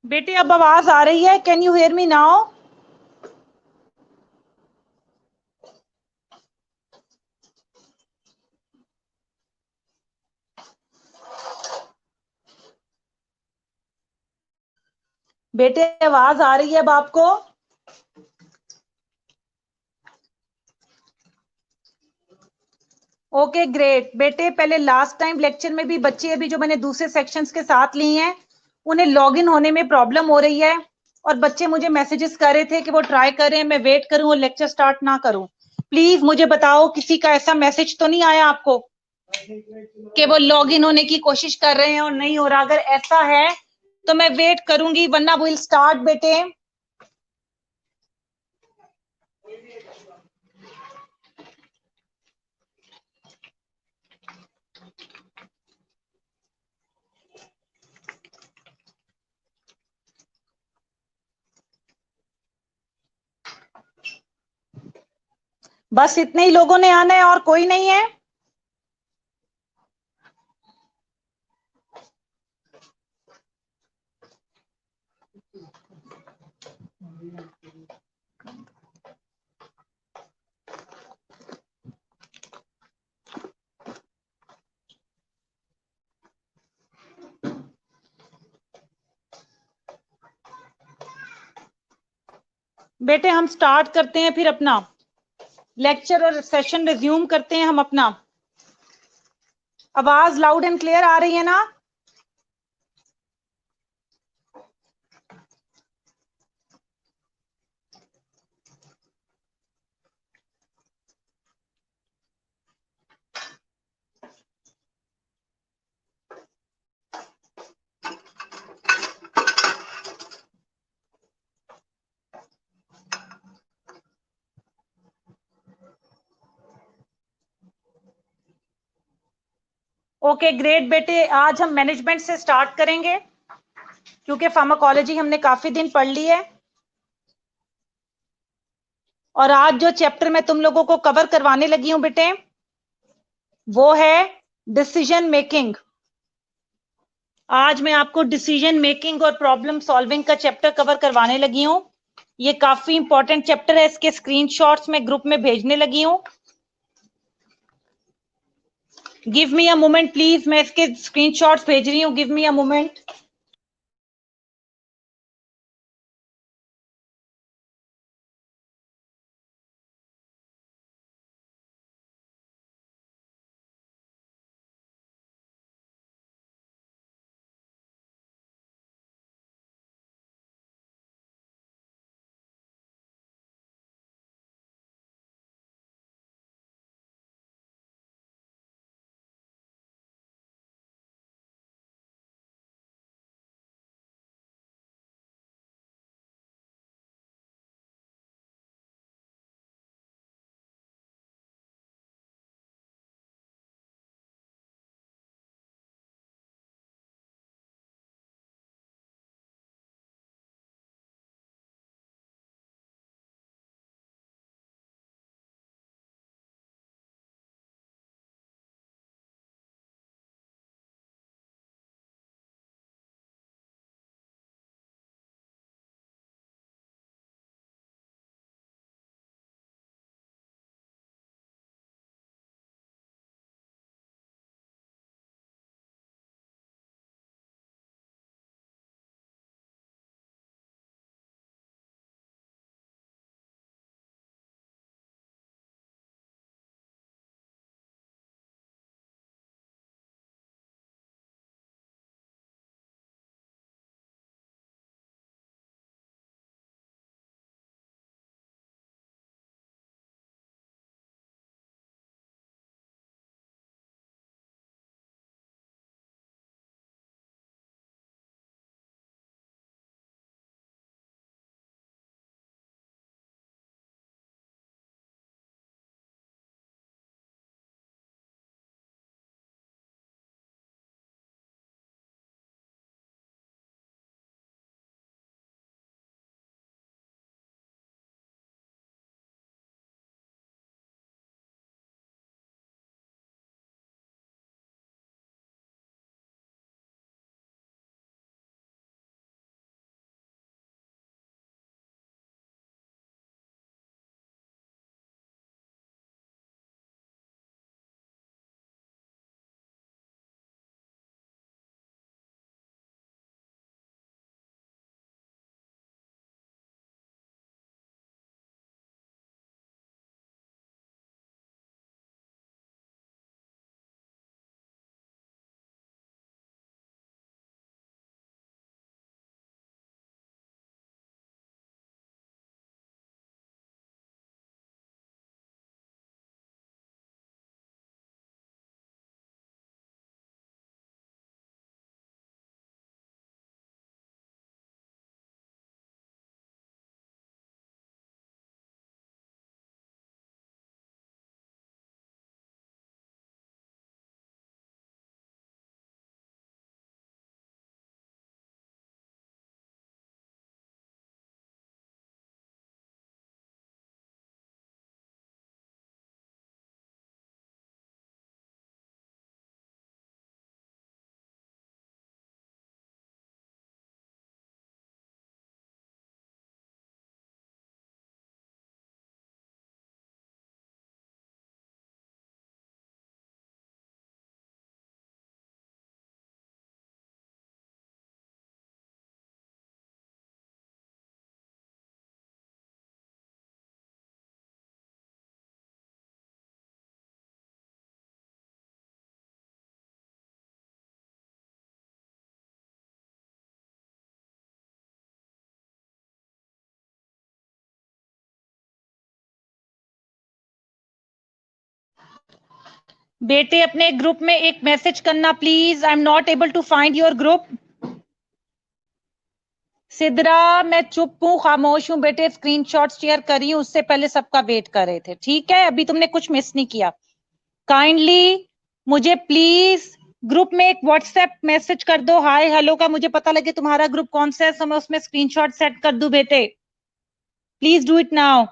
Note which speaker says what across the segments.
Speaker 1: बेटे अब आवाज आ रही है? Can you hear me now? बेटे आवाज आ रही है अब आपको? Okay great. बेटे पहले लास्ट टाइम लेक्चर में भी बच्चे अभी जो मैंने दूसरे सेक्शंस के साथ लिए हैं उन्हें लॉग इन होने में प्रॉब्लम हो रही है और बच्चे मुझे मैसेजेस कर रहे थे कि वो ट्राई कर रहे हैं, मैं वेट करूं और लेक्चर स्टार्ट ना करूं। प्लीज मुझे बताओ किसी का ऐसा मैसेज तो नहीं आया आपको कि वो लॉग इन होने की कोशिश कर रहे हैं और नहीं हो रहा? अगर ऐसा है तो मैं वेट करूंगी, वरना विल स्टार्ट बेटे। बस इतने ही लोगों ने आना है और कोई नहीं है? बेटे हम स्टार्ट करते हैं फिर अपना लेक्चर और सेशन रिज्यूम करते हैं हम अपना। आवाज लाउड एंड क्लियर आ रही है ना? Okay great. बेटे आज हम मैनेजमेंट से स्टार्ट करेंगे क्योंकि फार्माकोलॉजी हमने काफी दिन पढ़ ली है और आज जो चैप्टर मैं तुम लोगों को कवर करवाने लगी हूं बेटे वो है डिसीजन मेकिंग। आज मैं आपको डिसीजन मेकिंग और प्रॉब्लम सॉल्विंग का चैप्टर कवर करवाने लगी हूं। ये काफी इंपॉर्टेंट चैप्टर है, इसके स्क्रीनशॉट्स मैं ग्रुप में भेजने लगी हूं। Give me a moment please, मैं इसके स्क्रीनशॉट्स भेज रही हूं, गिव मी अ मोमेंट। बेटे अपने ग्रुप में एक मैसेज करना please, I am not able to find your group. Sidra मैं चुप हूँ, खामोश हूँ बेटे, स्क्रीनशॉट शेयर करी हूँ, उससे पहले सबका वेट कर रहे थे, ठीक है, अभी तुमने कुछ मिस नहीं किया। काइंडली मुझे प्लीज ग्रुप में एक व्हाट्सएप मैसेज कर दो हाय हेलो का, मुझे पता लगे तुम्हारा ग्रुप कौन सा है, तो मैं उसमें स्क्रीनशॉट सेट कर दूं बेटे। Please do it now.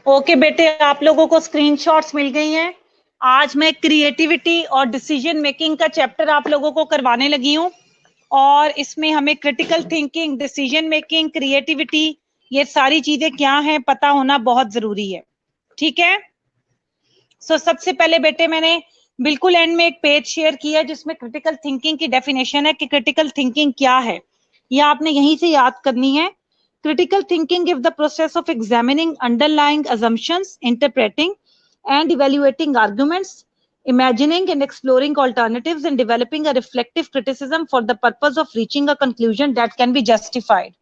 Speaker 1: Okay बेटे, आप लोगों को स्क्रीनशॉट्स मिल गई हैं। आज मैं क्रिएटिविटी और डिसीजन मेकिंग का चैप्टर आप लोगों को करवाने लगी हूँ, और इसमें हमें critical thinking, decision making, creativity, ये सारी चीजें क्या हैं पता होना बहुत जरूरी है, ठीक है। सबसे पहले बेटे मैंने बिल्कुल एंड में एक पेज शेयर किया है जिसमें क्रिटिकल थिंकिंग की डेफिनेशन है कि क्रिटिकल थिंकिंग क्या है, ये आपने यहीं से याद करनी है। Critical thinking is the process of examining underlying assumptions, interpreting and evaluating arguments, imagining and exploring alternatives, and developing a reflective criticism for the purpose of reaching a conclusion that can be justified.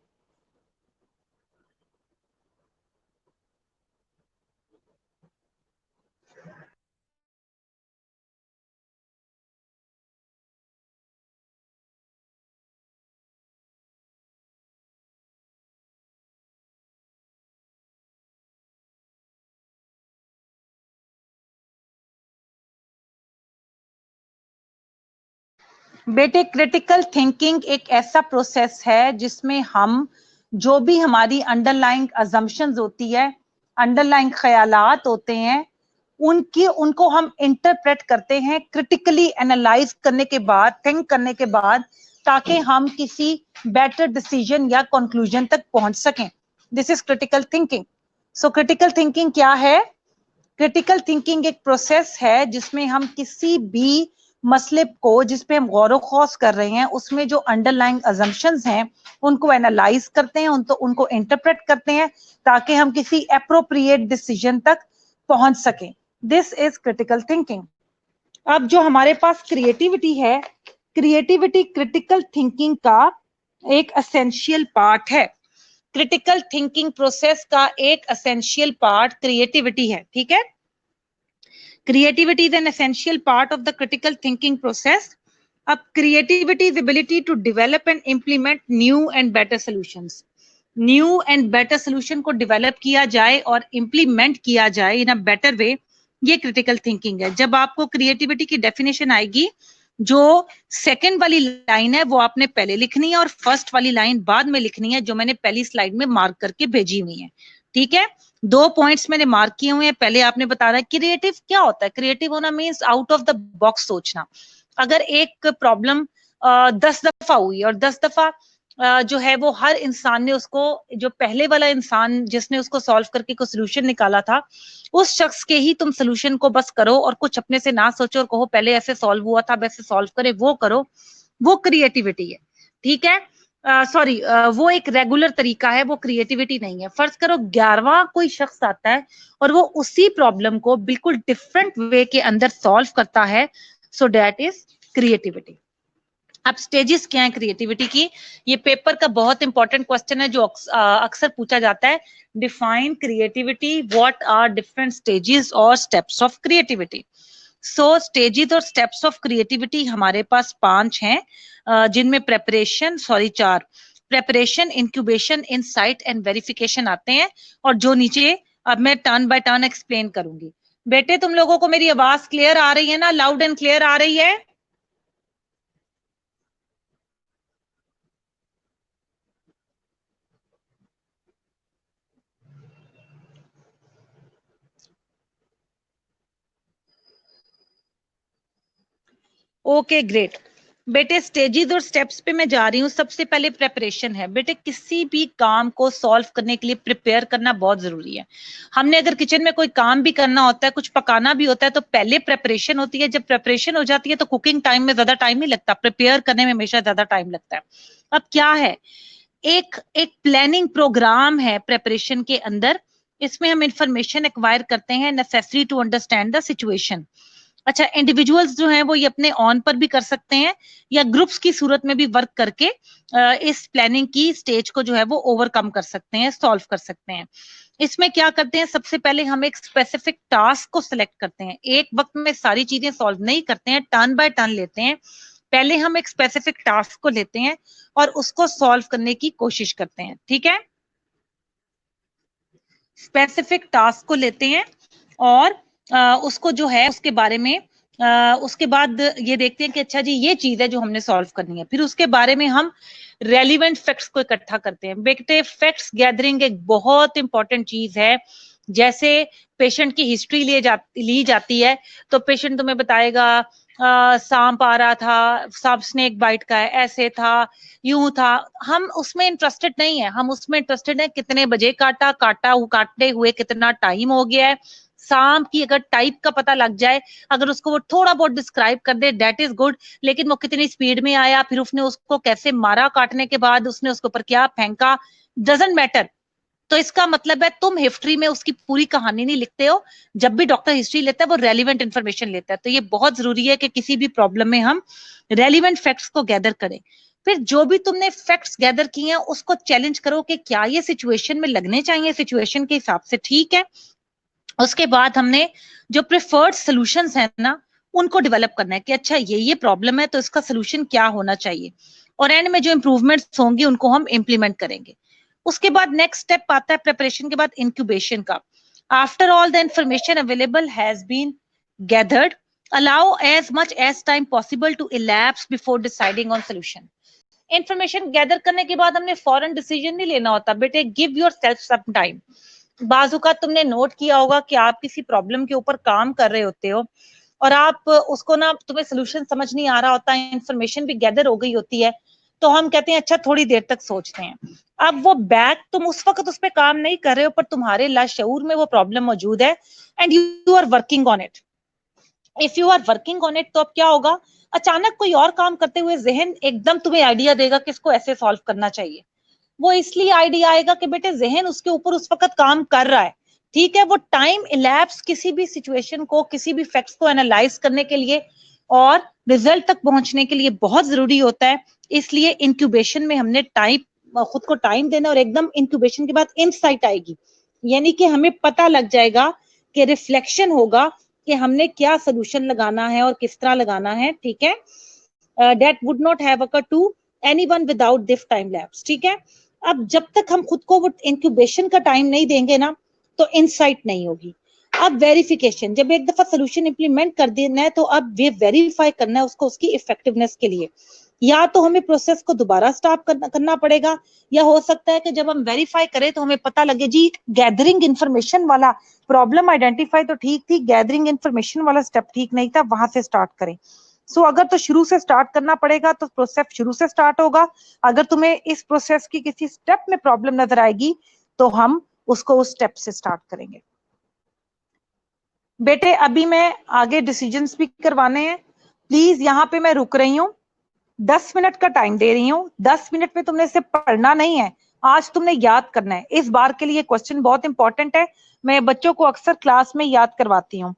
Speaker 1: बेटे critical thinking एक ऐसा process है जिसमें हम जो भी हमारी underlying assumptions होती है, अंडरलाइंग ख्यालात होते हैं, उनको हम इंटरप्रेट करते हैं क्रिटिकली एनालाइज करने के बाद, थिंक करने के बाद, ताकि हम किसी बेटर डिसीजन या कंक्लूजन तक पहुंच सकें। This is critical thinking. So critical thinking क्या है? क्रिटिकल थिंकिंग एक प्रोसेस है जिसमें हम किसी भी मसले को जिस पे हम गौर खौस कर रहे हैं उसमें जो अंडरलाइंग अजम्पशंस हैं उनको एनालाइज करते हैं, उनको इंटरप्रेट करते हैं ताकि हम किसी एप्रोप्रिएट डिसीजन तक पहुंच सकें। This is critical thinking. अब जो हमारे पास क्रिएटिविटी है, क्रिएटिविटी क्रिटिकल थिंकिंग का एक एसेंशियल पार्ट है। क्रिटिकल थिंकिंग प्रोसेस का एक एसेंशियल पार्ट क्रिएटिविटी है, ठीक है। Creativity is an essential part of the critical thinking process. अब creativity is ability to develop and implement new and better solutions. New and better solution को develop किया जाए और इंप्लीमेंट किया जाए इन अ बेटर वे, ये क्रिटिकल थिंकिंग है। जब आपको क्रिएटिविटी की डेफिनेशन आएगी, जो सेकंड वाली लाइन है वो आपने पहले लिखनी है और फर्स्ट वाली लाइन बाद में लिखनी है, जो मैंने पहली स्लाइड में मार्क करके भेजी हुई है, ठीक है। 2 पॉइंट्स मैंने मार्क किए हुए हैं। पहले आपने बताना है क्रिएटिव क्या होता है। क्रिएटिव होना means out of the box सोचना। अगर एक प्रॉब्लम 10 दफा हुई और 10 दफा जो है वो हर इंसान ने उसको, जो पहले वाला इंसान जिसने उसको सॉल्व करके कोई सोल्यूशन निकाला था, उस शख्स के ही तुम सोल्यूशन को बस करो और कुछ अपने से ना सोचो और कहो पहले ऐसे सॉल्व हुआ था वैसे सॉल्व करे, वो करो, वो क्रिएटिविटी है, ठीक है। सॉरी, वो एक रेगुलर तरीका है, वो क्रिएटिविटी नहीं है। फर्ज करो 11वां कोई शख्स आता है और वो उसी प्रॉब्लम को बिल्कुल डिफरेंट वे के अंदर सॉल्व करता है, सो दैट इज क्रिएटिविटी। अब स्टेजेस क्या है क्रिएटिविटी की? ये पेपर का बहुत इंपॉर्टेंट क्वेश्चन है जो अक्सर पूछा जाता है। Define creativity, what are different stages और steps of creativity. So stages और स्टेप्स ऑफ क्रिएटिविटी हमारे पास 5 हैं, जिनमें preparation, sorry 4, preparation, incubation, insight and verification आते हैं, और जो नीचे अब मैं टर्न बाय टर्न एक्सप्लेन करूंगी। बेटे तुम लोगों को मेरी आवाज क्लियर आ रही है ना? लाउड एंड क्लियर आ रही है? Okay great. बेटे स्टेजेस और स्टेप्स पे मैं जा रही हूँ। सबसे पहले प्रेपरेशन है। बेटे किसी भी काम को सॉल्व करने के लिए प्रिपेयर करना बहुत जरूरी है। हमने अगर किचन में कोई काम भी करना होता है, कुछ पकाना भी होता है, तो पहले प्रेपरेशन होती है। जब प्रेपरेशन हो जाती है तो कुकिंग टाइम में ज्यादा टाइम नहीं लगता, प्रिपेयर करने में हमेशा ज्यादा टाइम लगता है। अब क्या है, एक एक प्लानिंग प्रोग्राम है प्रेपरेशन के अंदर। इसमें हम इंफॉर्मेशन एक्वायर करते हैं necessary to understand the situation. अच्छा, इंडिविजुअल्स जो हैं वो ये अपने ऑन पर भी कर सकते हैं या ग्रुप्स की सूरत में भी वर्क करके इस प्लानिंग की स्टेज को जो है वो ओवरकम कर सकते हैं, सॉल्व कर सकते हैं। इसमें क्या करते हैं, सबसे पहले हम एक स्पेसिफिक टास्क को सिलेक्ट करते हैं। एक वक्त में सारी चीजें सॉल्व नहीं करते हैं, टर्न बाय टर्न लेते हैं। पहले हम एक स्पेसिफिक टास्क को लेते हैं और उसको सॉल्व करने की कोशिश करते हैं, ठीक है। स्पेसिफिक टास्क को लेते हैं और उसको जो है उसके बारे में उसके बाद ये देखते हैं कि अच्छा जी ये चीज है जो हमने सॉल्व करनी है। फिर उसके बारे में हम रेलिवेंट फैक्ट्स को इकट्ठा करते हैं। बेटे फैक्ट्स गैदरिंग एक बहुत इंपॉर्टेंट चीज है। जैसे पेशेंट की हिस्ट्री ली जाती है तो पेशेंट तुम्हें बताएगा सांप आ रहा था, सांप स्नेक बाइट का है, ऐसे था, यूं था। हम उसमें इंटरेस्टेड नहीं है, हम उसमें इंटरेस्टेड है कितने बजे काटा, काटते हुए कितना टाइम हो गया है। सांप की अगर टाइप का पता लग जाए, अगर उसको वो थोड़ा बहुत डिस्क्राइब कर दे, दैट इज गुड। लेकिन वो कितनी स्पीड में आया, फिर उसने उसको कैसे मारा, काटने के बाद उसने उसके ऊपर क्या फेंका, डजंट मैटर। तो इसका मतलब है तुम हिस्ट्री में उसकी पूरी कहानी नहीं लिखते हो। जब भी डॉक्टर हिस्ट्री लेता है वो रेलिवेंट इंफॉर्मेशन लेता है। तो ये बहुत जरूरी है कि किसी भी प्रॉब्लम में हम रेलिवेंट फैक्ट्स को गैदर करें। फिर जो भी तुमने फैक्ट्स गैदर किए हैं उसको चैलेंज करो कि क्या ये सिचुएशन में लगने चाहिए, सिचुएशन के हिसाब से ठीक है। उसके बाद हमने जो प्रिफर्ड सॉल्यूशंस है ना, उनको डेवलप करना है कि अच्छा ये प्रॉब्लम है तो इसका सोल्यूशन क्या होना चाहिए, और एंड में जो इंप्रूवमेंट्स होंगी उनको हम इंप्लीमेंट करेंगे। उसके बाद नेक्स्ट स्टेप आता है प्रिपरेशन के बाद इंक्यूबेशन का। After all the information available has been gathered, Allow as much as time possible to elapse before deciding on solution. Information gather करने के बाद हमने फॉरन डिसीजन नहीं लेना होता बेटे. Give yourself some time. बाजुका तुमने नोट किया होगा कि आप किसी प्रॉब्लम के ऊपर काम कर रहे होते हो और आप उसको ना, तुम्हें सोल्यूशन समझ नहीं आ रहा होता है, इंफॉर्मेशन भी गैदर हो गई होती है, तो हम कहते हैं अच्छा थोड़ी देर तक सोचते हैं. अब वो बैक तुम उस वक्त उस पर काम नहीं कर रहे हो, पर तुम्हारे लाशऊर में वो प्रॉब्लम मौजूद है and you are working on it. If you are working on it तो अब क्या होगा, अचानक कोई और काम करते हुए जहन एकदम तुम्हें आइडिया देगा कि इसको ऐसे सॉल्व करना चाहिए. वो इसलिए आइडिया आएगा कि बेटे जहन उसके ऊपर उस वक्त काम कर रहा है. ठीक है, वो टाइम इलैप्स किसी भी सिचुएशन को, किसी भी फैक्ट्स को एनालाइज करने के लिए और रिजल्ट तक पहुंचने के लिए बहुत जरूरी होता है. इसलिए इंक्यूबेशन में हमने टाइम, खुद को टाइम देना, और एकदम इंक्यूबेशन के बाद इंसाइट आएगी, यानी कि हमें पता लग जाएगा कि रिफ्लेक्शन होगा कि हमने क्या सोल्यूशन लगाना है और किस तरह लगाना है. ठीक है, that would not have occur to anyone without this time lapse. ठीक है, अब जब तक हम खुद को वो इंक्यूबेशन का टाइम नहीं देंगे ना, तो इनसाइट नहीं होगी. अब वेरिफिकेशन, जब एक दफा सोल्यूशन इंप्लीमेंट कर देना है तो अब वे वेरीफाई करना है उसको, उसकी इफेक्टिवनेस के लिए. या तो हमें प्रोसेस को दोबारा स्टार्ट करना पड़ेगा, या हो सकता है कि जब हम वेरीफाई करें तो हमें पता लगे जी गैदरिंग इंफॉर्मेशन वाला प्रॉब्लम आइडेंटिफाई तो ठीक थी, गैदरिंग इंफॉर्मेशन वाला स्टेप ठीक नहीं था, वहां से स्टार्ट करें. सो अगर तो शुरू से स्टार्ट करना पड़ेगा तो प्रोसेस शुरू से स्टार्ट होगा. अगर तुम्हें इस प्रोसेस की किसी स्टेप में प्रॉब्लम नजर आएगी तो हम उसको उस स्टेप से स्टार्ट करेंगे. बेटे अभी मैं आगे डिसीजंस भी करवाने हैं, प्लीज यहाँ पे मैं रुक रही हूँ. 10 मिनट का टाइम दे रही हूँ. 10 मिनट में तुमने इसे पढ़ना नहीं है, आज तुमने याद करना है. इस बार के लिए क्वेश्चन बहुत इंपॉर्टेंट है, मैं बच्चों को अक्सर क्लास में याद करवाती हूँ.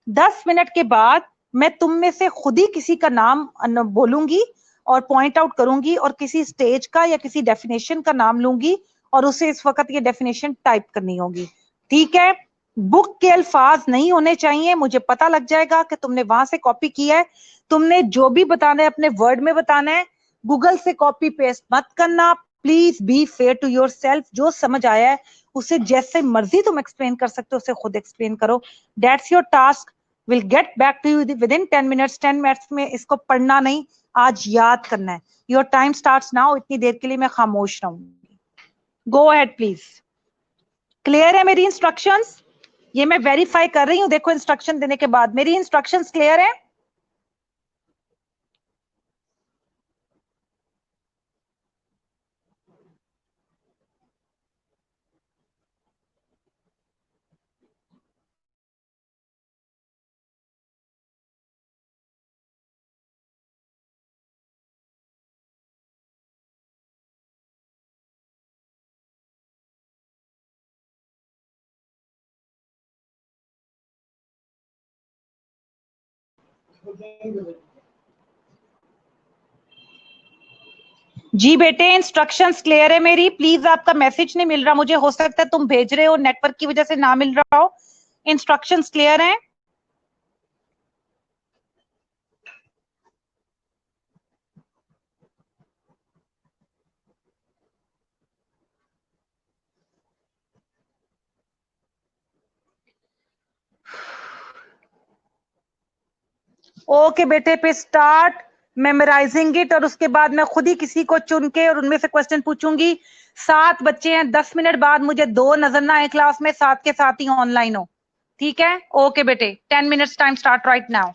Speaker 1: 10 मिनट के बाद मैं तुम में से खुद ही किसी का नाम बोलूंगी और पॉइंट आउट करूंगी और किसी स्टेज का या किसी डेफिनेशन का नाम लूंगी और उसे इस वक्त ये डेफिनेशन टाइप करनी होगी. ठीक है, बुक के अल्फाज नहीं होने चाहिए, मुझे पता लग जाएगा कि तुमने वहां से कॉपी किया है. तुमने जो भी बताना है अपने वर्ड में बताना है, गूगल से कॉपी पेस्ट मत करना. Please be fair to yourself. जो समझ आया है उसे जैसे मर्जी तुम एक्सप्लेन कर सकते हो, उसे खुद एक्सप्लेन करो. That's your task. Will get back to you within 10 minutes. 10 minutes में इसको पढ़ना नहीं, आज याद करना है. Your time starts now. इतनी देर के लिए मैं खामोश रहूंगी. Go ahead please. क्लियर है मेरी इंस्ट्रक्शंस? ये मैं वेरीफाई कर रही हूँ, देखो इंस्ट्रक्शन देने के बाद मेरी इंस्ट्रक्शंस क्लियर है? जी बेटे इंस्ट्रक्शंस क्लियर है मेरी. प्लीज आपका मैसेज नहीं मिल रहा मुझे, हो सकता है तुम भेज रहे हो नेटवर्क की वजह से ना मिल रहा हो. इंस्ट्रक्शंस क्लियर हैं? ओके बेटे, पे स्टार्ट मेमोराइजिंग इट, और उसके बाद मैं खुद ही किसी को चुन के और उनमें से क्वेश्चन पूछूंगी. 7 बच्चे हैं, 10 मिनट बाद मुझे 2 नजर ना आए क्लास में, साथ के साथ ही ऑनलाइन हो. ठीक है, ओके बेटे, 10 minutes time start right now.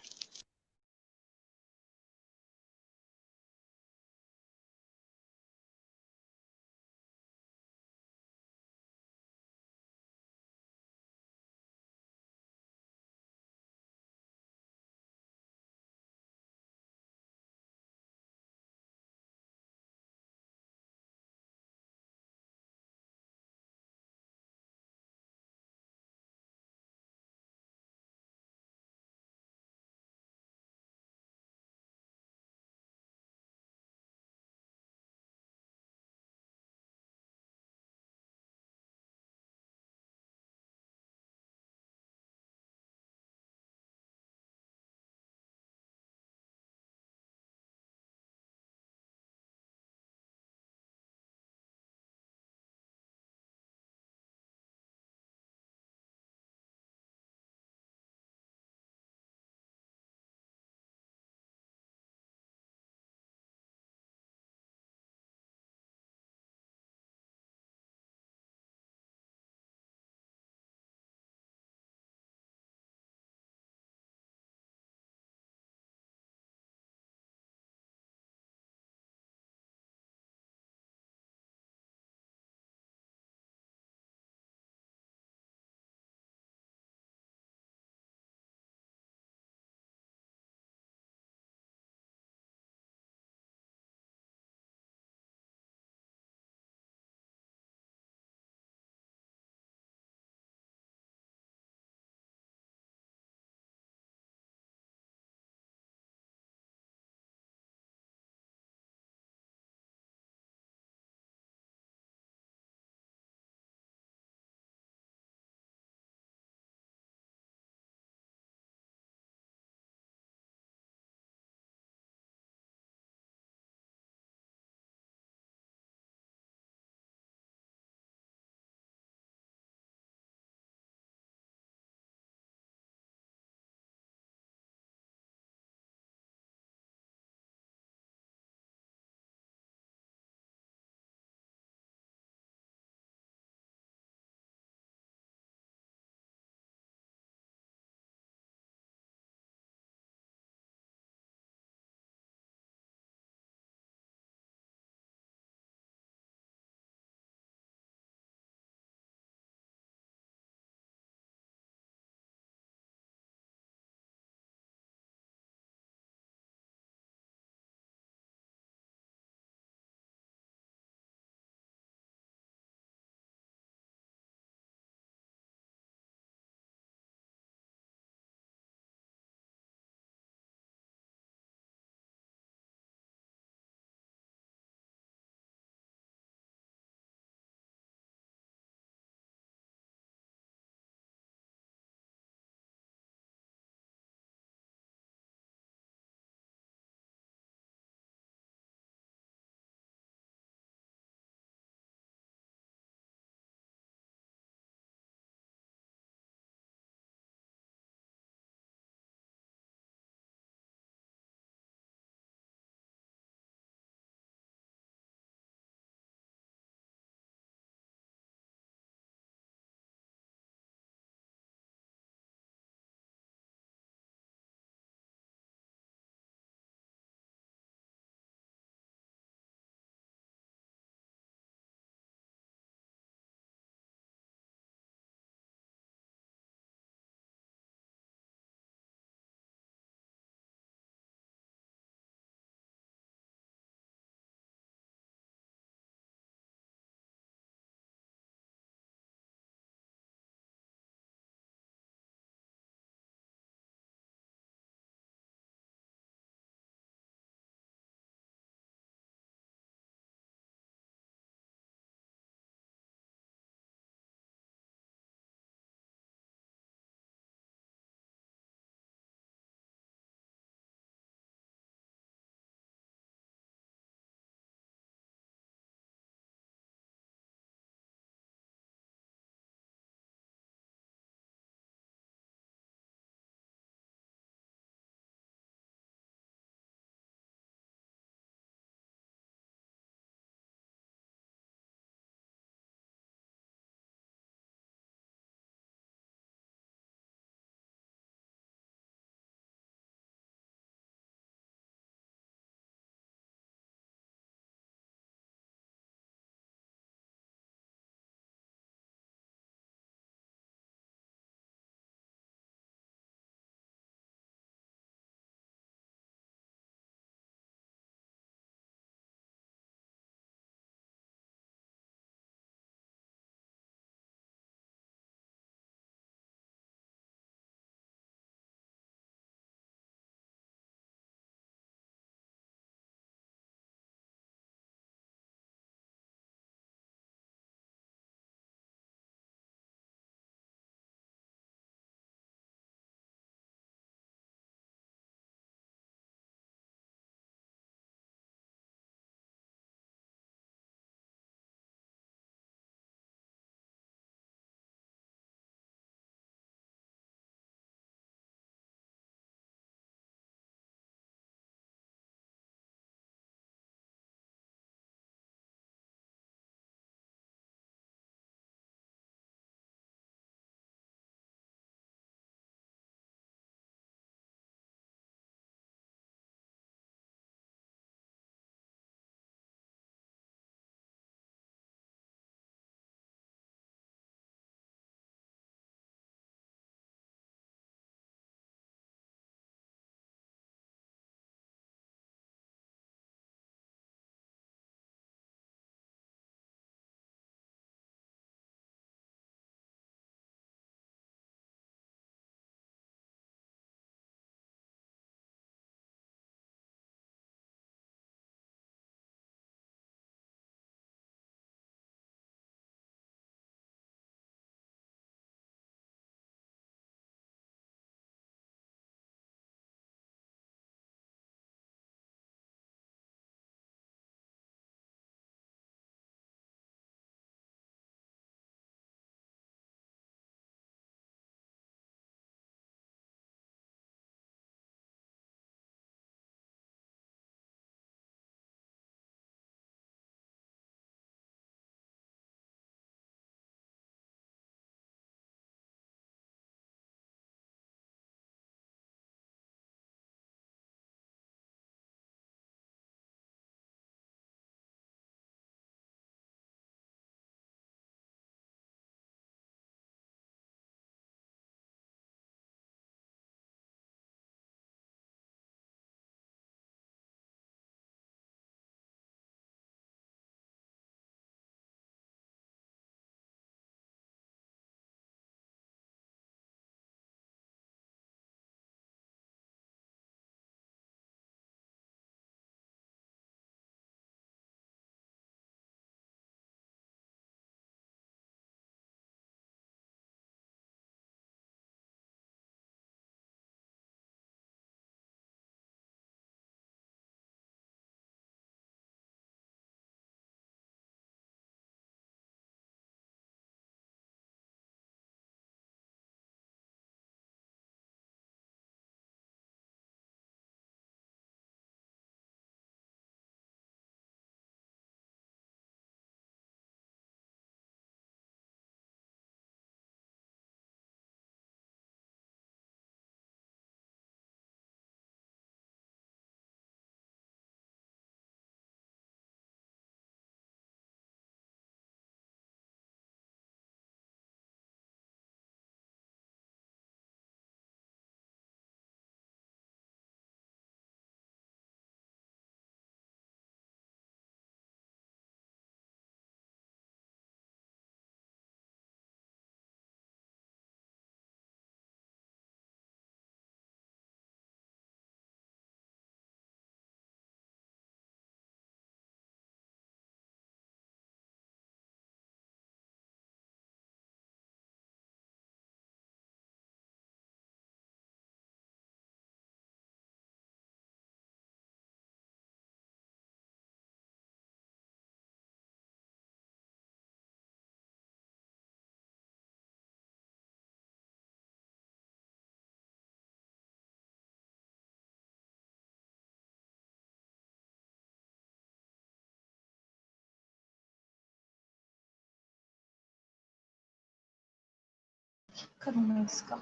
Speaker 1: करूँ मैं इसका?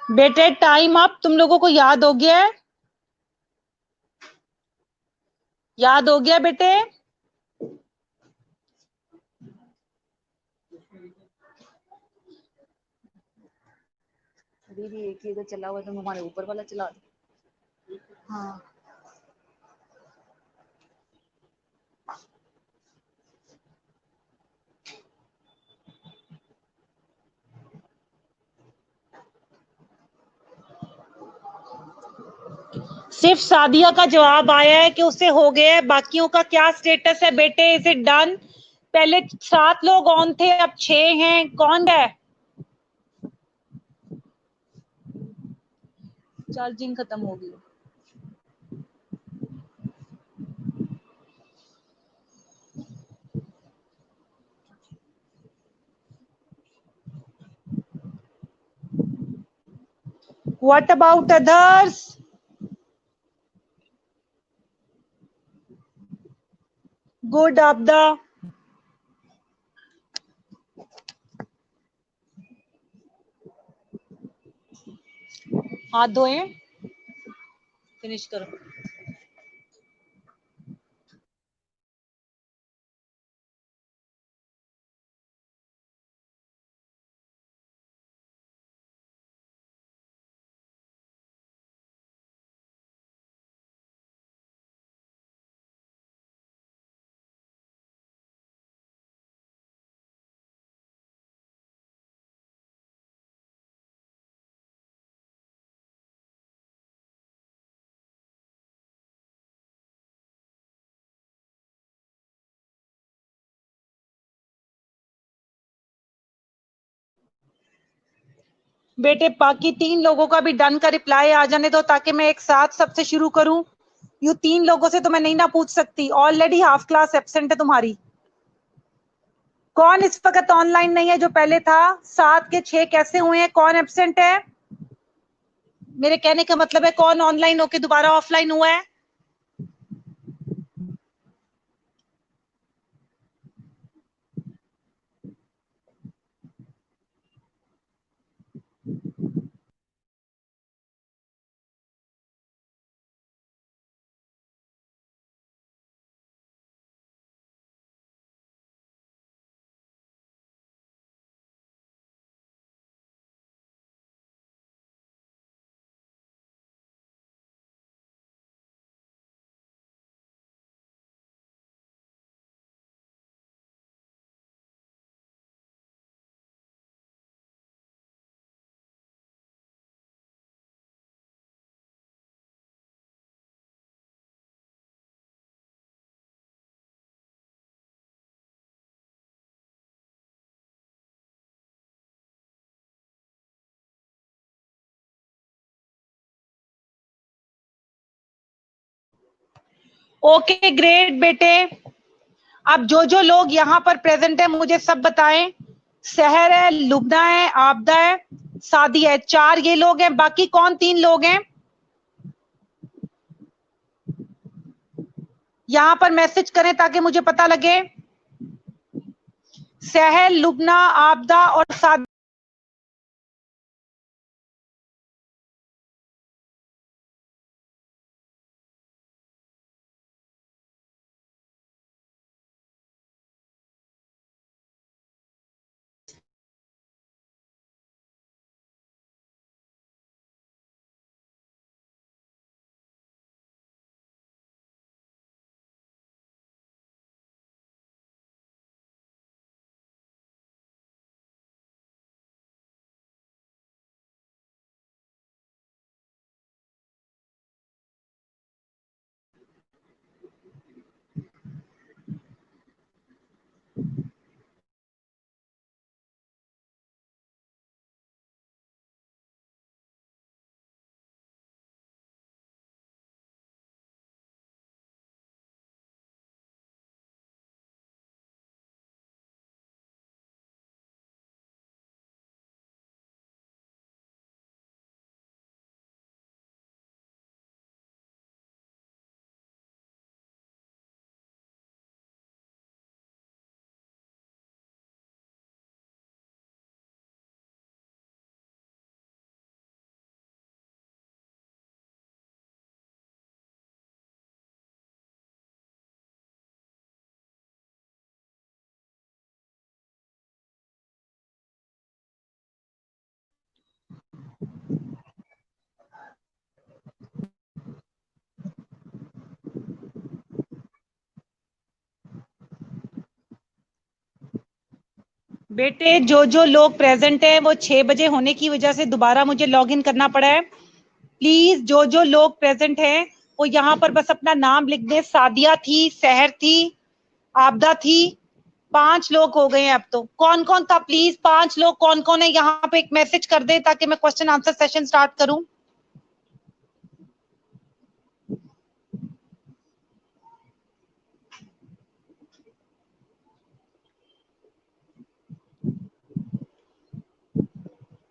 Speaker 1: बेटे टाइम अप। तुम लोगों को याद हो गया है? याद हो गया बेटे?
Speaker 2: अभी भी एक ही इधर चला हुआ है, तुम हमारे ऊपर वाला चला दो।
Speaker 1: हाँ, सिर्फ सादिया का जवाब आया है कि उसे हो गया है। बाकियों का क्या स्टेटस है बेटे? Is it done? पहले 7 लोग ऑन थे, अब 6 हैं। कौन है? चार्जिंग खत्म हो गई। What about others? Good, Abda. हाथ धोए, फिनिश करो। बेटे बाकी 3 लोगों का भी डन का रिप्लाई आ जाने दो ताकि मैं एक साथ सबसे शुरू करूं। यू 3 लोगों से तो मैं नहीं ना पूछ सकती, ऑलरेडी हाफ क्लास एब्सेंट है तुम्हारी। कौन इस वक्त ऑनलाइन नहीं है जो पहले था? 7 के 6 कैसे हुए हैं? कौन एब्सेंट है? मेरे कहने का मतलब है कौन ऑनलाइन होके दोबारा ऑफलाइन हुआ है? ओके ग्रेट बेटे। अब जो जो लोग यहाँ पर प्रेजेंट है मुझे सब बताएं। सहर है, लुबना है, आपदा है, सादी है, 4 ये लोग हैं। बाकी कौन 3 लोग हैं? यहाँ पर मैसेज करें ताकि मुझे पता लगे। सहल, लुबना, आपदा और सादी। बेटे जो जो लोग प्रेजेंट है वो 6 बजे होने की वजह से दोबारा मुझे लॉग इन करना पड़ा है। प्लीज जो जो लोग प्रेजेंट हैं वो यहाँ पर बस अपना नाम लिख दें। सादिया थी, सहर थी, आपदा थी। 5 लोग हो गए हैं अब तो। कौन कौन था? प्लीज 5 लोग कौन कौन है यहाँ पे एक मैसेज कर दे ताकि मैं क्वेश्चन आंसर सेशन स्टार्ट करूं।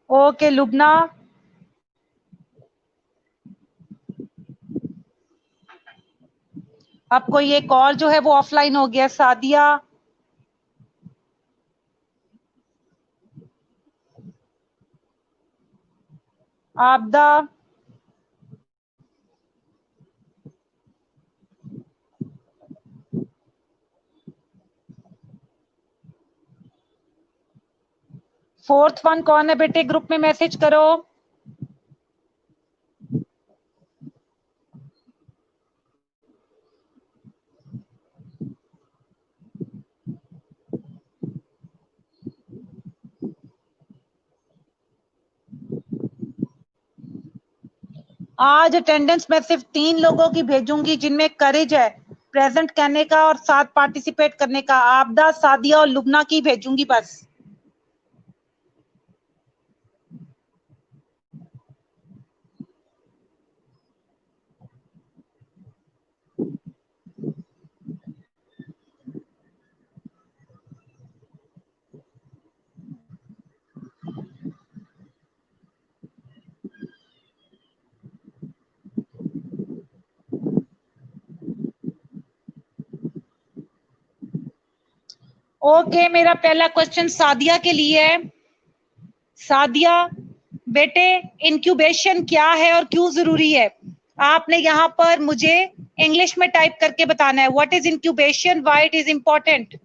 Speaker 1: ओके लुबना, अब कोई एक और जो है वो ऑफलाइन हो गया। सादिया, आपदा, फोर्थ वन कौन है बेटे? ग्रुप में मैसेज करो। आज अटेंडेंस में सिर्फ 3 लोगों की भेजूंगी जिनमें करेज है प्रेजेंट कहने का और साथ पार्टिसिपेट करने का। आपदा, सादिया और लुबना की भेजूंगी बस। ओके, मेरा पहला क्वेश्चन सादिया के लिए है। सादिया बेटे, इंक्यूबेशन क्या है और क्यों जरूरी है? आपने यहाँ पर मुझे इंग्लिश में टाइप करके बताना है। What is incubation, why it is important?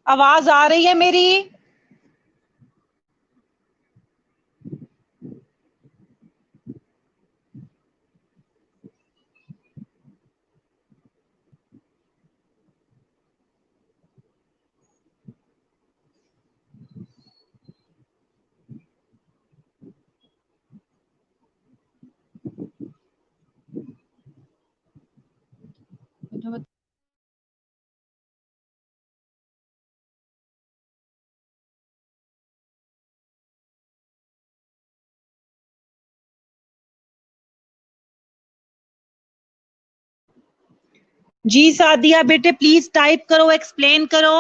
Speaker 1: आवाज आ रही है मेरी? जी सादिया बेटे, प्लीज टाइप करो, एक्सप्लेन करो।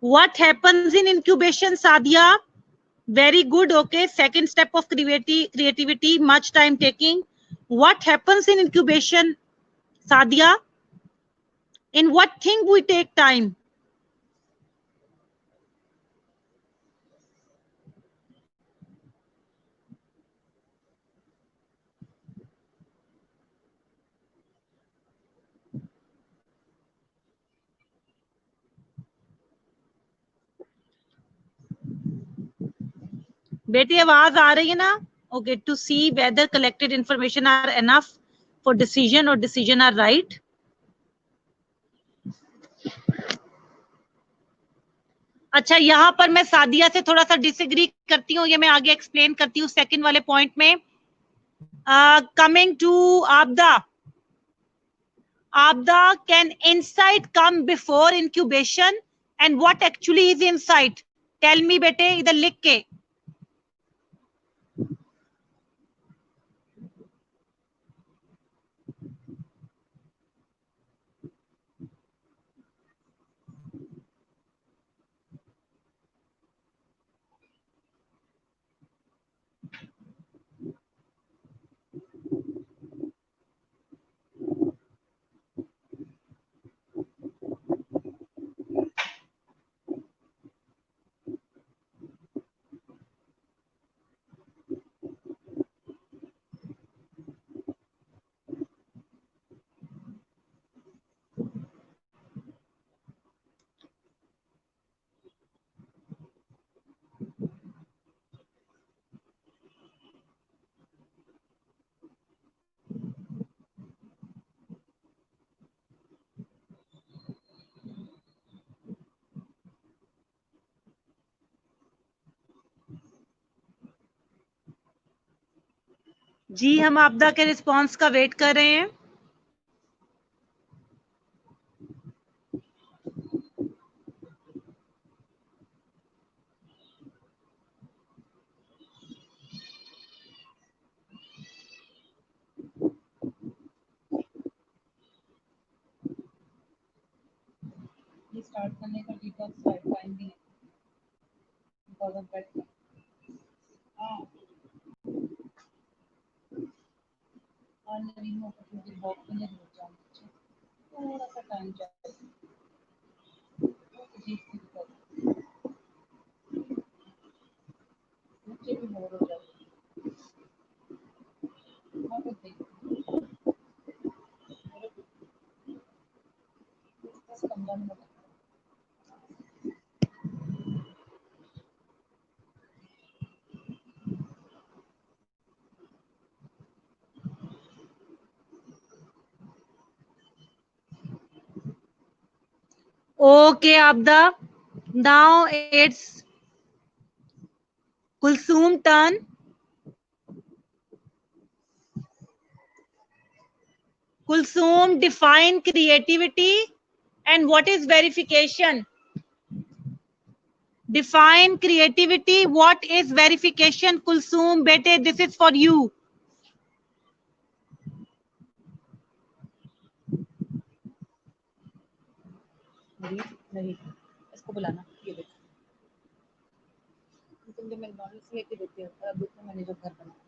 Speaker 1: What happens in incubation, Sadia? Very good. Okay. Second step of creativity, much time taking. What happens in incubation, Sadia? In what thing we take time? बेटी आवाज आ रही है ना? Okay. To see whether collected information are enough for decision or decision are right. अच्छा, यहाँ पर मैं सादिया से थोड़ा सा डिसएग्री करती हूँ, ये मैं आगे एक्सप्लेन करती हूँ सेकंड वाले पॉइंट में। कमिंग टू आपदा, आपदा, can insight come before incubation and what actually is insight? Tell me बेटे, इधर लिख के। जी, हम आपदा के रिस्पांस का वेट कर रहे हैं। ये स्टार्ट करने का डिटॉक्स टाइम भी है बिकॉज़ ऑफ दैट। हां, और नवीन अपॉर्चुनिटी बहुत के लिए हो जाए, थोड़ा सा टाइम चाहिए। जी,
Speaker 2: बच्चे भी बोर हो जाते हैं। मैं तो देखती हूँ, 10-15 minute.
Speaker 1: Okay, Abda. Now it's Kulsum turn. Kulsum, define creativity and what is verification? Define creativity. What is verification? Kulsum, bete, this is for you.
Speaker 2: नहीं, इसको बुलाना, ये देखो। तुम जो मैकडॉनल्ड्स लेके देते हो, दूसरा मैंने जो घर बनाया।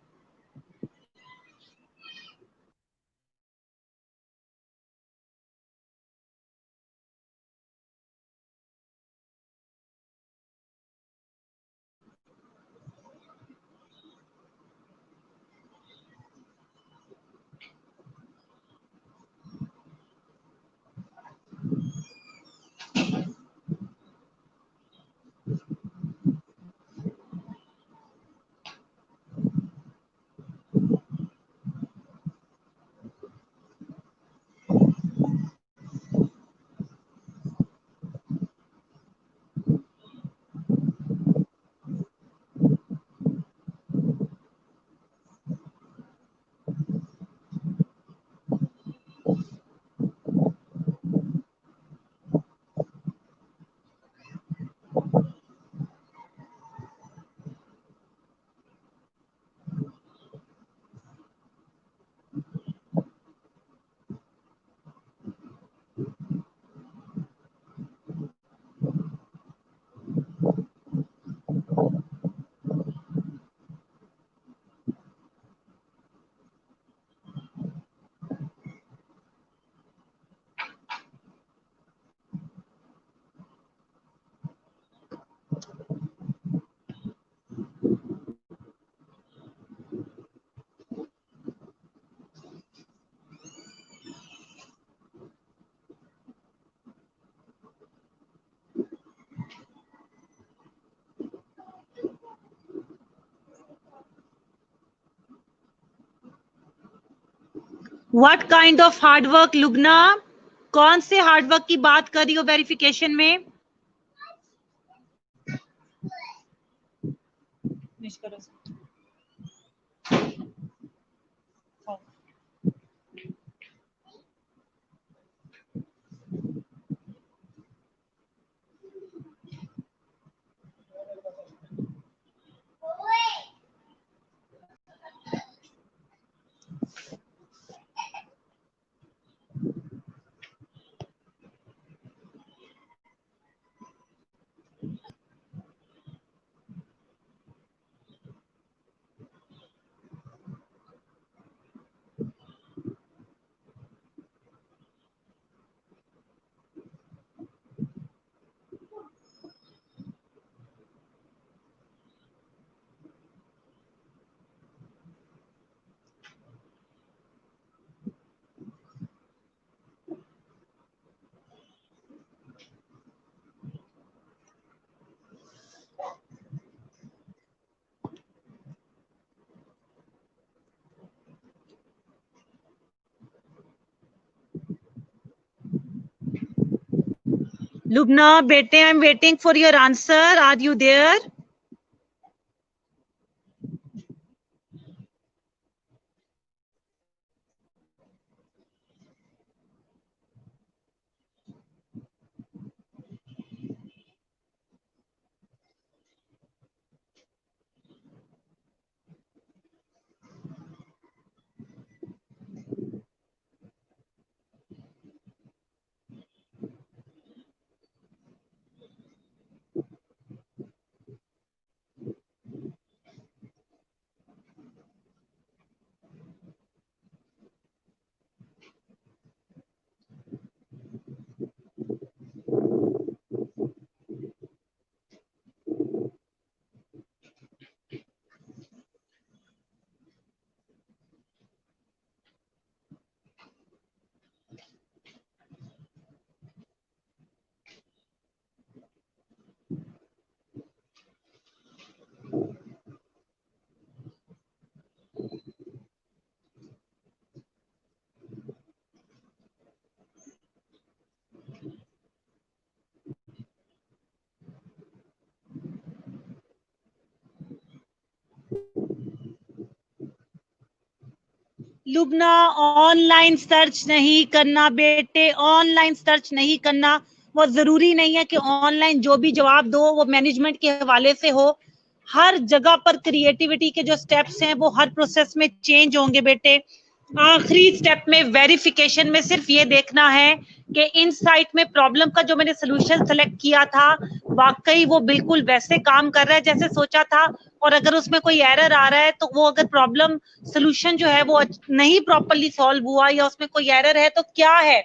Speaker 1: What kind of hard work, Lubna? कौन से हार्ड वर्क की बात कर रही हो वेरिफिकेशन में?
Speaker 2: निष्कर्ष
Speaker 1: Lubna, bete, I'm waiting for your answer. Are you there? Lubna, online search नहीं करना बेटे, ऑनलाइन सर्च नहीं करना। वो जरूरी नहीं है कि ऑनलाइन जो भी जवाब दो वो मैनेजमेंट के हवाले से हो। हर जगह पर क्रिएटिविटी के जो स्टेप्स हैं वो हर प्रोसेस में चेंज होंगे बेटे। आखिरी स्टेप में वेरिफिकेशन में सिर्फ ये देखना है कि इनसाइट में प्रॉब्लम का जो मैंने सोल्यूशन सेलेक्ट किया था वाकई वो बिल्कुल वैसे काम कर रहा है जैसे सोचा था, और अगर उसमें कोई एरर आ रहा है तो वो अगर प्रॉब्लम सोल्यूशन जो है वो नहीं प्रॉपरली सॉल्व हुआ या उसमें कोई एरर है तो क्या है,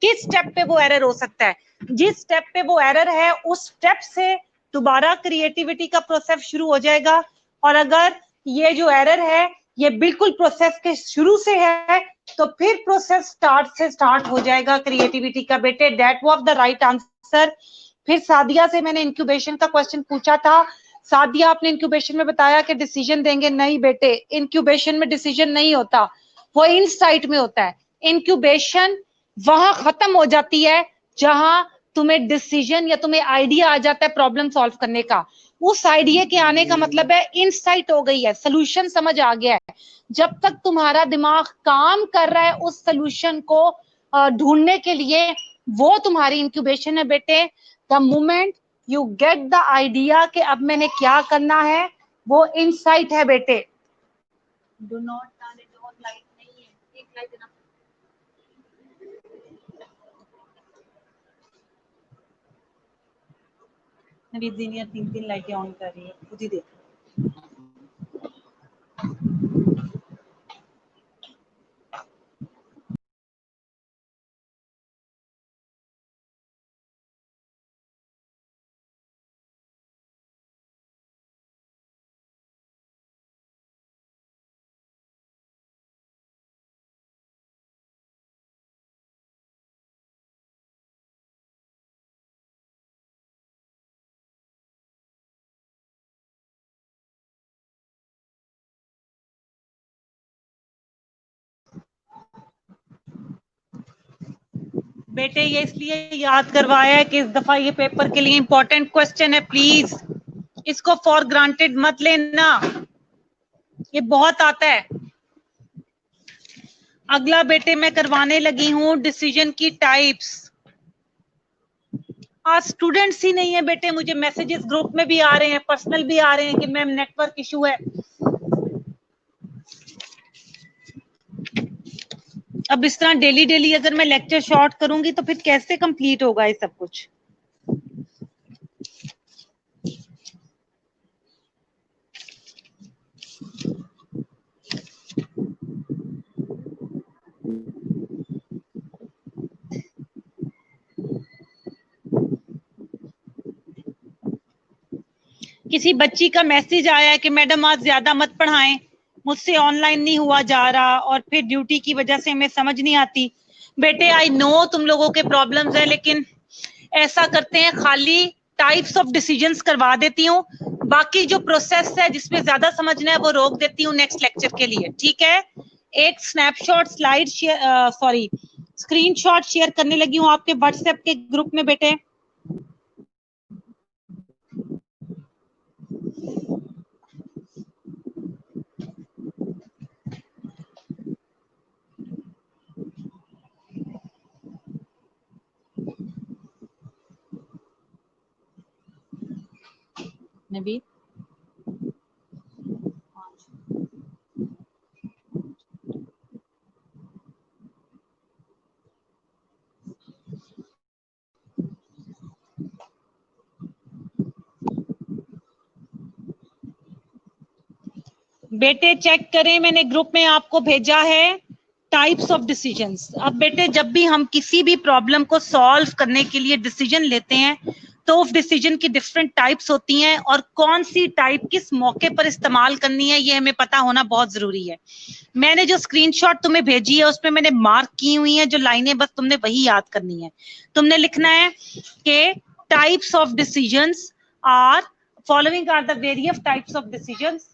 Speaker 1: किस स्टेप पे वो एरर हो सकता है। जिस स्टेप पे वो एरर है उस स्टेप से दोबारा क्रिएटिविटी का प्रोसेस शुरू हो जाएगा। और अगर ये जो एरर है ये बिल्कुल प्रोसेस के शुरू से है तो फिर प्रोसेस स्टार्ट हो जाएगा क्रिएटिविटी का बेटे। That was the right answer. फिर सादिया से मैंने इंक्यूबेशन का क्वेश्चन पूछा था। सादिया आपने इंक्यूबेशन में बताया कि डिसीजन देंगे। नहीं बेटे, इंक्यूबेशन में डिसीजन नहीं होता, वो इनसाइट में होता है। इंक्यूबेशन वहां खत्म हो जाती है जहां तुम्हें डिसीजन या तुम्हें आइडिया आ जाता है प्रॉब्लम सॉल्व करने का। उस आइडिया के आने का मतलब है इनसाइट हो गई है, सोल्यूशन समझ आ गया है। जब तक तुम्हारा दिमाग काम कर रहा है उस सोल्यूशन को ढूंढने के लिए, वो तुम्हारी इंक्यूबेशन है बेटे। The moment you get the idea कि अब मैंने क्या करना है, वो इनसाइट है बेटे। Do not turn it on, light नहीं है, एक लाइट ना। नवीद दीनिया 3 लाइटें ऑन कर रही है, खुद ही देखो। बेटे ये इसलिए याद करवाया है कि इस दफा ये पेपर के लिए इंपॉर्टेंट क्वेश्चन है, प्लीज इसको फॉर ग्रांटेड मत लेना, ये बहुत आता है। अगला बेटे मैं करवाने लगी हूं डिसीजन की टाइप्स। आज स्टूडेंट्स ही नहीं है बेटे, मुझे मैसेजेस ग्रुप में भी आ रहे हैं, पर्सनल भी आ रहे हैं कि मैम नेटवर्क इशू है। अब इस तरह डेली डेली अगर मैं लेक्चर शॉर्ट करूंगी तो फिर कैसे कंप्लीट होगा ये सब कुछ। किसी बच्ची का मैसेज आया है कि मैडम आज ज्यादा मत पढ़ाएं, मुझसे ऑनलाइन नहीं हुआ जा रहा और फिर ड्यूटी की वजह से हमें समझ नहीं आती। बेटे आई नो तुम लोगों के प्रॉब्लम्स है, लेकिन ऐसा करते हैं खाली टाइप्स ऑफ डिसीजंस करवा देती हूँ, बाकी जो प्रोसेस है जिसमें ज्यादा समझना है वो रोक देती हूँ नेक्स्ट लेक्चर के लिए, ठीक है। एक snapshot slide share sorry screenshot share करने लगी हूँ आपके व्हाट्सएप के ग्रुप में बेटे। नबी बेटे चेक करें, मैंने ग्रुप में आपको भेजा है टाइप्स ऑफ डिसीजंस। अब बेटे जब भी हम किसी भी प्रॉब्लम को सॉल्व करने के लिए डिसीजन लेते हैं तो उस डिसीजन की डिफरेंट टाइप्स होती हैं और कौन सी टाइप किस मौके पर इस्तेमाल करनी है ये हमें पता होना बहुत जरूरी है। मैंने जो स्क्रीनशॉट तुम्हें भेजी है उसमें मैंने मार्क की हुई है जो लाइनें, बस तुमने वही याद करनी है। तुमने लिखना है कि types of decisions are following are the various types of decisions,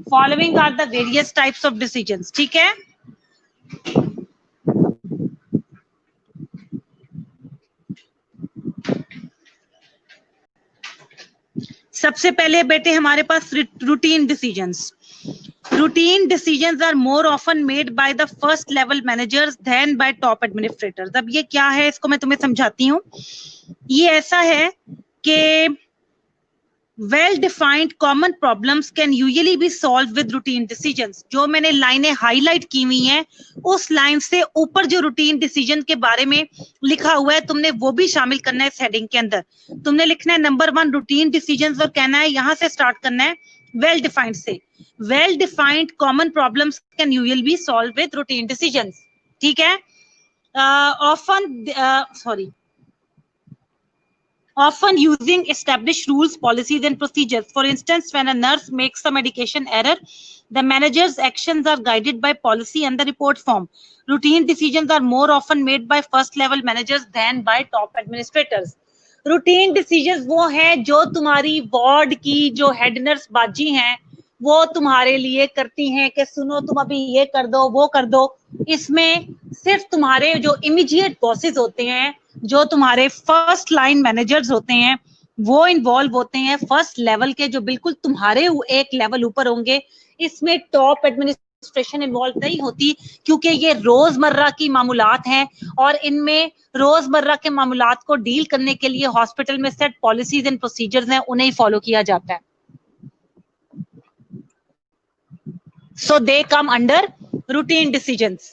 Speaker 1: following are the various types of decisions, ठीक है। सबसे पहले बेटे हमारे पास routine decisions. Routine decisions are more often made by the first level managers than by top administrators. अब ये क्या है, इसको मैं तुम्हें समझाती हूँ. ये ऐसा है कि well defined common problems can usually be solved with routine decisions. जो मैंने लाइनें हाईलाइट की हुई हैं, उस लाइन से ऊपर जो रूटीन डिसीजन के बारे में लिखा हुआ है, तुमने वो भी शामिल करना है इस हेडिंग के अंदर. तुमने लिखना है नंबर 1 रूटीन डिसीजंस और कहना है यहां से स्टार्ट करना है वेल डिफाइंड से. Well defined common problems can usually be solve with routine decisions. ठीक है. Often using established rules, policies, and procedures. For instance, when a nurse makes a medication error, the manager's actions are guided by policy and the report form. Routine decisions are more often made by first level managers than by top administrators. Routine decisions वो हैं जो तुम्हारी ward की जो head nurse बाजी हैं वो तुम्हारे लिए करती हैं कि सुनो तुम अभी ये कर दो वो कर दो. इसमें सिर्फ तुम्हारे जो इमीडिएट बॉसेस होते हैं, जो तुम्हारे फर्स्ट लाइन मैनेजर्स होते हैं, वो इन्वॉल्व होते हैं. फर्स्ट लेवल के जो बिल्कुल तुम्हारे एक लेवल ऊपर होंगे, इसमें टॉप एडमिनिस्ट्रेशन इन्वॉल्व नहीं होती, क्योंकि ये रोजमर्रा की मामूलात हैं और इनमें रोजमर्रा के मामूलात को डील करने के लिए हॉस्पिटल में सेट पॉलिसीज एंड प्रोसीजर्स हैं, उन्हें ही फॉलो किया जाता है. So they come under routine decisions.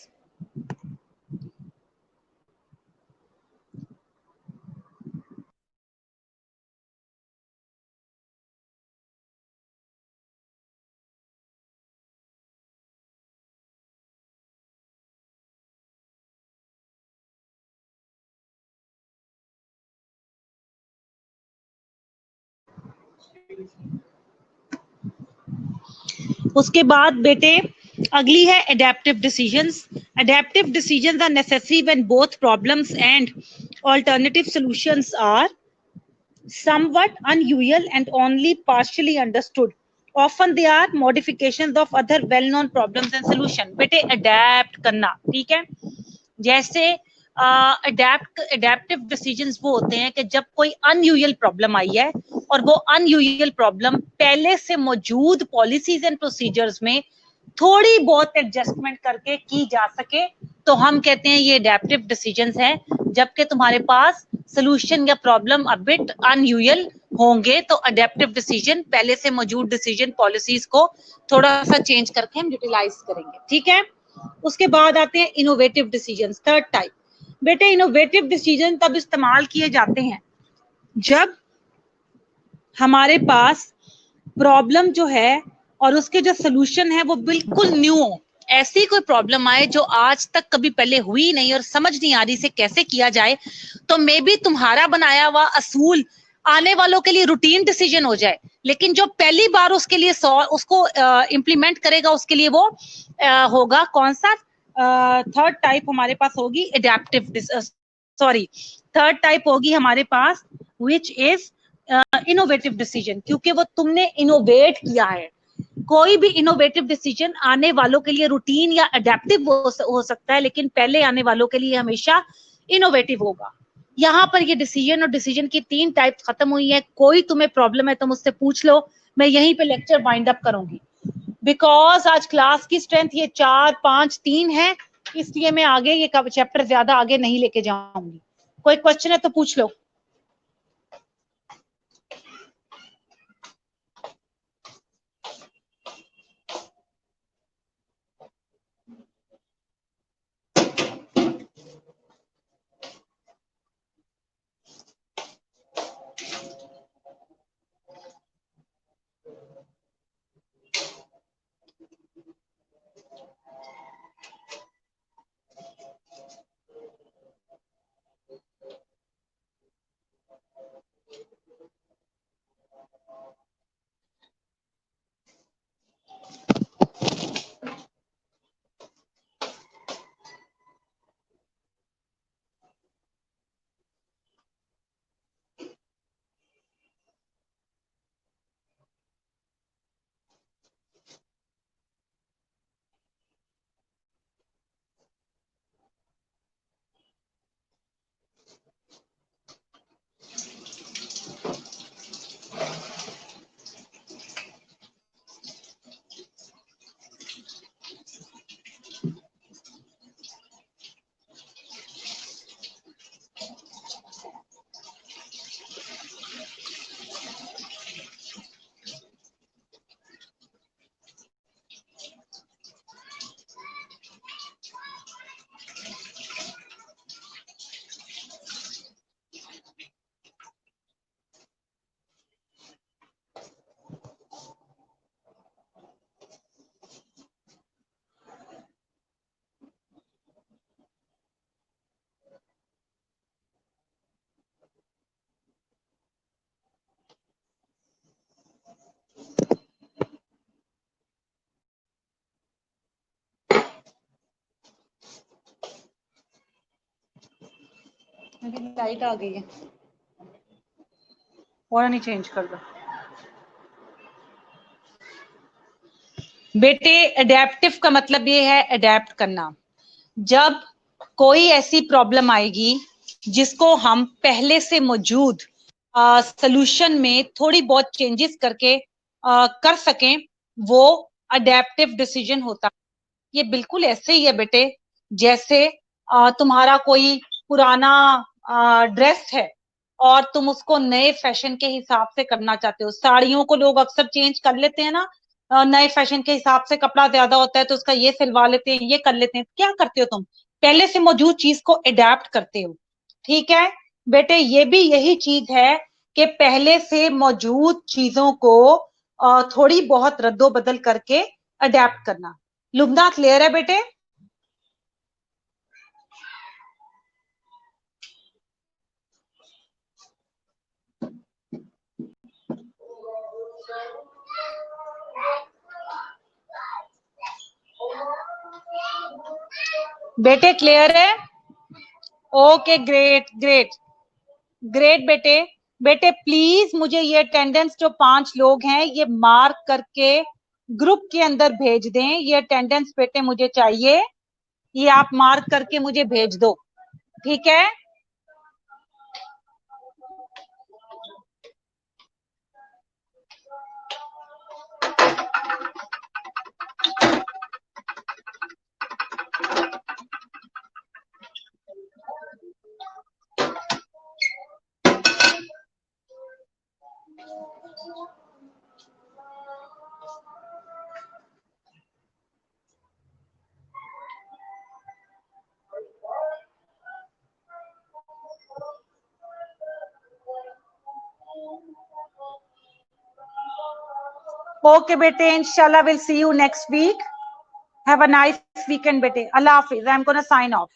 Speaker 1: उसके बाद बेटे अगली है adaptive decisions. Adaptive decisions are necessary when both problems and alternative solutions are somewhat unusual and only partially understood. Often they are modifications of other well-known problems and solution. बेटे adapt करना, ठीक है. जैसे एडेप्टिव डिसीजंस वो होते हैं कि जब कोई अनयूजुअल प्रॉब्लम आई है और वो अनयूजुअल प्रॉब्लम पहले से मौजूद पॉलिसीज एंड प्रोसीजर्स में थोड़ी बहुत एडजस्टमेंट करके की जा सके, तो हम कहते हैं ये एडेप्टिव डिसीजंस हैं. जबकि तुम्हारे पास सोल्यूशन या प्रॉब्लम अ बिट अनयूजुअल होंगे, तो एडेप्टिव डिसीजन पहले से मौजूद डिसीजन पॉलिसीज को थोड़ा सा चेंज करके हम यूटिलाइज करेंगे. ठीक है. उसके बाद आते हैं इनोवेटिव डिसीजंस, थर्ड टाइप. बेटे इनोवेटिव डिसीजन तब इस्तेमाल किए जाते हैं जब हमारे पास प्रॉब्लम जो है और उसके जो सोल्यूशन है वो बिल्कुल न्यू हो. ऐसी कोई प्रॉब्लम आए जो आज तक कभी पहले हुई नहीं और समझ नहीं आ रही से कैसे किया जाए, तो मे बी तुम्हारा बनाया हुआ असूल आने वालों के लिए रूटीन डिसीजन हो जाए, लेकिन जो पहली बार उसके लिए उसको इम्प्लीमेंट करेगा उसके लिए वो होगा कौन सा. थर्ड टाइप हमारे पास होगी एडेप्टिव, सॉरी थर्ड टाइप होगी हमारे पास विच इज इनोवेटिव डिसीजन, क्योंकि वो तुमने इनोवेट किया है. कोई भी इनोवेटिव डिसीजन आने वालों के लिए रूटीन या अडेप्टिव हो सकता है, लेकिन पहले आने वालों के लिए हमेशा इनोवेटिव होगा. यहाँ पर ये डिसीजन और डिसीजन की 3 टाइप खत्म हुई है. कोई तुम्हें प्रॉब्लम है तो मुझसे पूछ लो, मैं यहीं पे लेक्चर वाइंड अप करूंगी, बिकॉज आज क्लास की स्ट्रेंथ ये 4, 5, 3 है, इसलिए मैं आगे ये चैप्टर ज्यादा आगे नहीं लेके जाऊंगी. कोई क्वेश्चन है तो पूछ लो.
Speaker 2: मेरी लाइट आ गई है,
Speaker 1: और नहीं चेंज कर दो बेटे। अडेप्टिव का मतलब ये है अडेप्ट करना। जब कोई ऐसी प्रॉब्लम आएगी जिसको हम पहले से मौजूद सॉल्यूशन में थोड़ी बहुत चेंजेस करके कर सकें, वो अडेप्टिव डिसीजन होता है। ये बिल्कुल ऐसे ही है बेटे, जैसे तुम्हारा कोई पुराना ड्रेस है और तुम उसको नए फैशन के हिसाब से करना चाहते हो। साड़ियों को लोग अक्सर चेंज कर लेते हैं ना, नए फैशन के हिसाब से कपड़ा ज्यादा होता है तो उसका ये सिलवा लेते हैं, ये कर लेते हैं। क्या करते हो तुम? पहले से मौजूद चीज को अडेप्ट करते हो। ठीक है बेटे, ये भी यही चीज है कि पहले से मौजूद चीजों को थोड़ी बहुत रद्दो बदल करके अडेप्ट करना। लुबना क्लियर है बेटे? बेटे क्लियर है? ओके ग्रेट ग्रेट ग्रेट बेटे। बेटे प्लीज मुझे ये अटेंडेंस जो 5 लोग हैं ये मार्क करके ग्रुप के अंदर भेज दें। ये अटेंडेंस बेटे मुझे चाहिए, ये आप मार्क करके मुझे भेज दो। ठीक है? ओके बेटे, इंशाल्लाह will see you next week. Have a nice weekend बेटे। अल्लाह हाफिज। I am gonna sign of.